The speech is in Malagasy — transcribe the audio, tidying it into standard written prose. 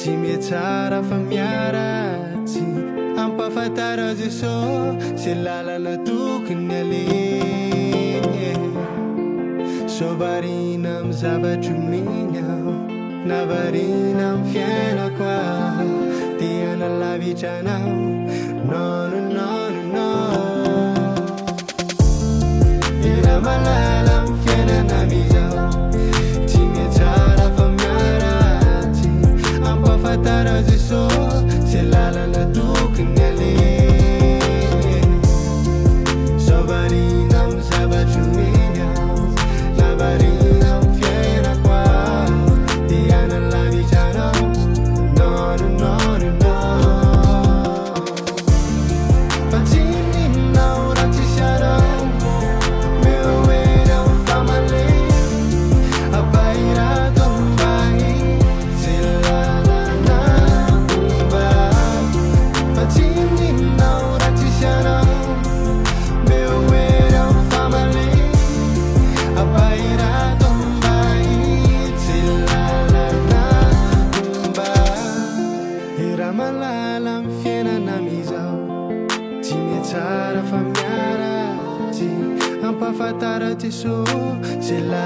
Tsy mietsara fa miaratsy ampafantara Jesosy zay lalana tokony aleha. Soavarina amin'ny zavatry omeny aho, navarina amin'ny fiainako aho, dia nalavitranao. No, no, no, no, no. Era malala amin'ny fiainana mizao, tsy mietsara fa miaratsy ampafantara Jesosy zay lalana tokony aleha. Soavarina amin'ny zavatry omeny aho, navarina amin'ny fiainako aho, dia nalavitranao. No, no, no, no, no. Fa tsy ninao raha tsisy anao, meo hoe ao famalena ampahirato ambany zay lalana omba. Fa tsy ninao raha tsisy anao, meo hoe ao famalena ampahirato ambany zay lalana omba. Era malala amin'ny fiainana mizao, tsy mietsara fa miaratsy ampafantara Jesosy zay lalana